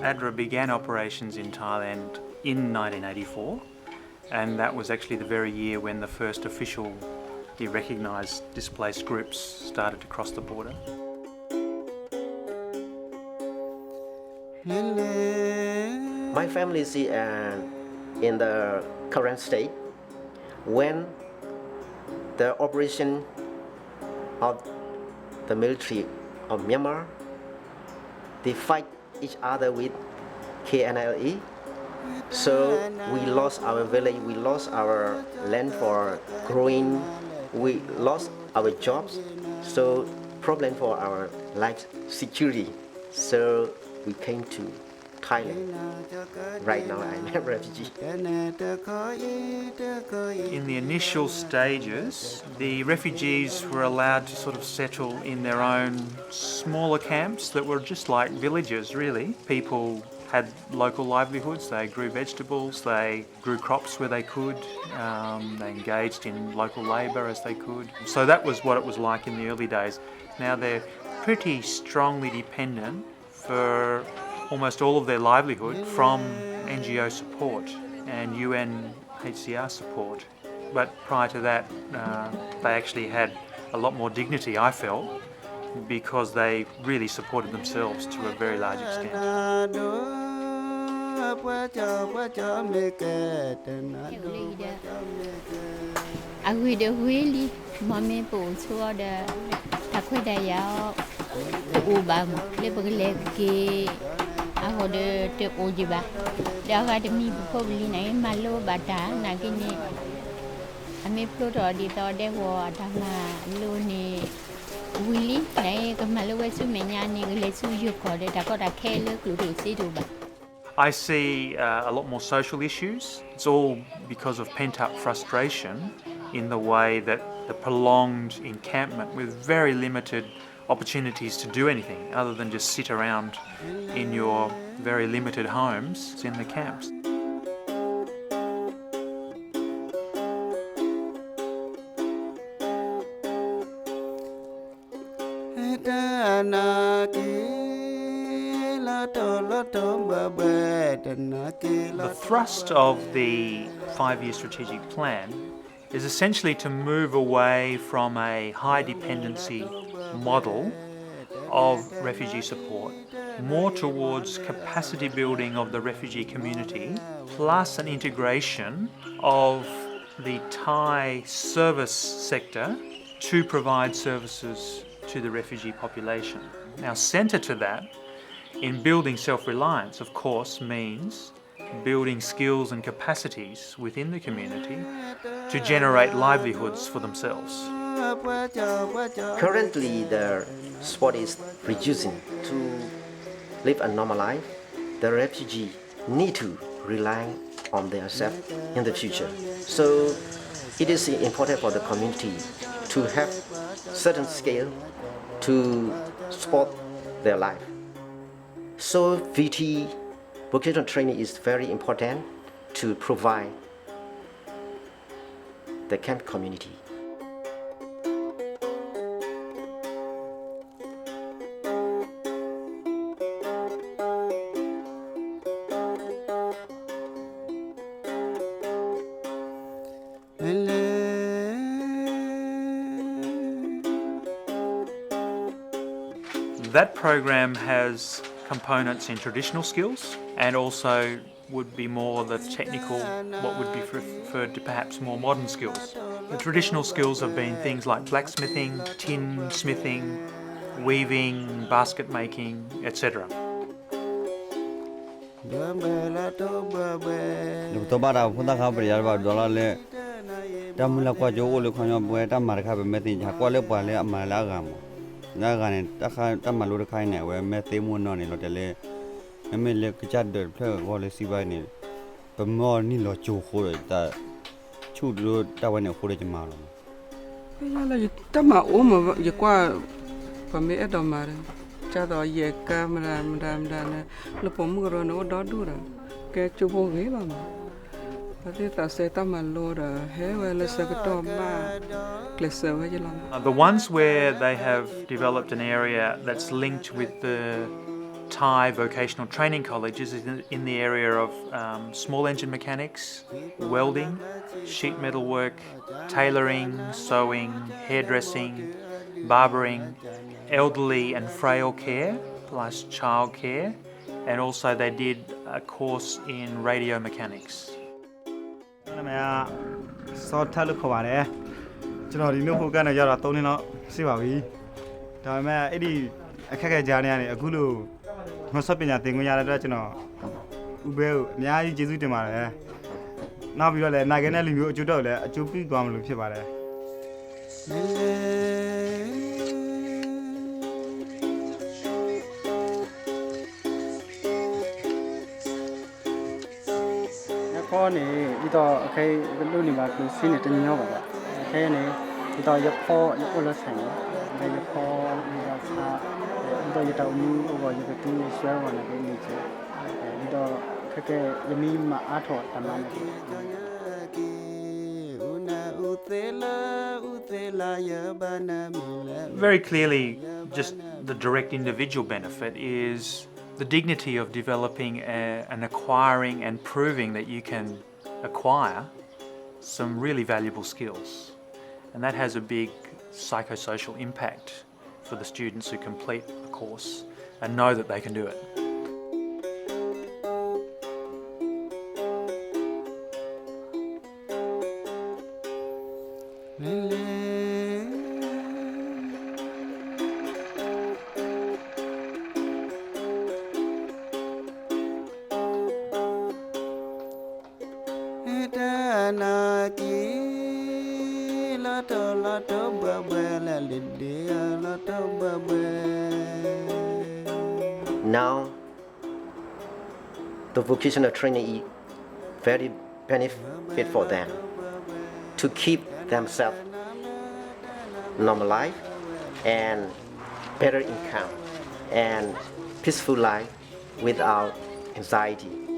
ADRA began operations in Thailand in 1984, and that was actually the very year when the first officially recognised displaced groups started to cross the border. My family is in the current state when the operation of the military of Myanmar, they fight each other with KNLE. So we lost our village, we lost our land for growing, we lost our jobs, so problem for our life security. So we came to Thailand. Right now I'm a refugee. In the initial stages, the refugees were allowed to sort of settle in their own smaller camps that were just like villages, really. People had local livelihoods, they grew vegetables, they grew crops where they could, they engaged in local labour as they could. So that was what it was like in the early days. Now they're pretty strongly dependent for almost all of their livelihood from NGO support and UNHCR support. But prior to that, they actually had a lot more dignity, I felt, because they really supported themselves to a very large extent. I see a lot more social issues. It's all because of pent-up frustration in the way that the prolonged encampment with very limited opportunities to do anything other than just sit around in your very limited homes in the camps. The thrust of the 5-year strategic plan is essentially to move away from a high dependency model of refugee support, more towards capacity building of the refugee community, plus an integration of the Thai service sector to provide services to the refugee population. Now, centre to that in building self-reliance, of course, means building skills and capacities within the community to generate livelihoods for themselves. Currently, the sport is reducing. To live a normal life, the refugee need to rely on themselves in the future. So it is important for the community to have certain skill to support their life. So VT, vocational training, is very important to provide the camp community. That program has components in traditional skills and also would be more the technical, what would be referred to perhaps more modern skills. The traditional skills have been things like blacksmithing, tin smithing, weaving, basket making, etc. na gane ta ma lo de khai ne we me te mo no ne lo de le me le ka cha de phe go le si ba ne ba mo ni lo chu kho de ta chu lo ta wa ne kho de ma lo ya la ta ma o ma ya kwa pa me do ma re cha do ye ka ma ne lo po mu ro no do du ra ke chu bo ge ba ma The ones where they have developed an area that's linked with the Thai Vocational Training colleges is in the area of small engine mechanics, welding, sheet metal work, tailoring, sewing, hairdressing, barbering, elderly and frail care, plus child care, and also they did a course in radio mechanics. နာမည်ကစောထက်လို့ခေါ်ပါတယ်ကျွန်တော်ဒီနေ့ဖို့ကနေရောက်တာ3နှစ်လောက်ရှိပါပြီဒါပေမဲ့အဲ့ဒီအခက်အခဲကြားနေရတယ်အခုလို့မဆက်ပညာသင်ခွင့်ရတဲ့အတွက်ကျွန်တော်ဥပ္ပေကိုအများကြီးကျေးဇူးတင်ပါတယ်နောက်ပြီးတော့လည်းနိုင်ကနေလူမျိုးအကျိုးတော့လည်းအကျိုးပြုသွားမလို့ဖြစ်ပါတယ်ခေါ်နေဒီတော့အခဲလူနေမှာကိုစင်းနေတညောပါလားအခဲနေဒီတော့ရဖို့ရဖို့လို့ဆိုင်တယ်ရဖို့ဒီတော့စာဒီတော့ရတော့မူဘောရတူရှယ်ဝင်နေနေချေဒီတော့ခက်ခဲယမီမှာအားထော်တမန်နေ Very clearly, just the direct individual benefit is the dignity of developing and acquiring and proving that you can acquire some really valuable skills. And that has a big psychosocial impact for the students who complete the course and know that they can do it. Now, the vocational training is very benefit for them to keep themselves normal life and better income and peaceful life without anxiety.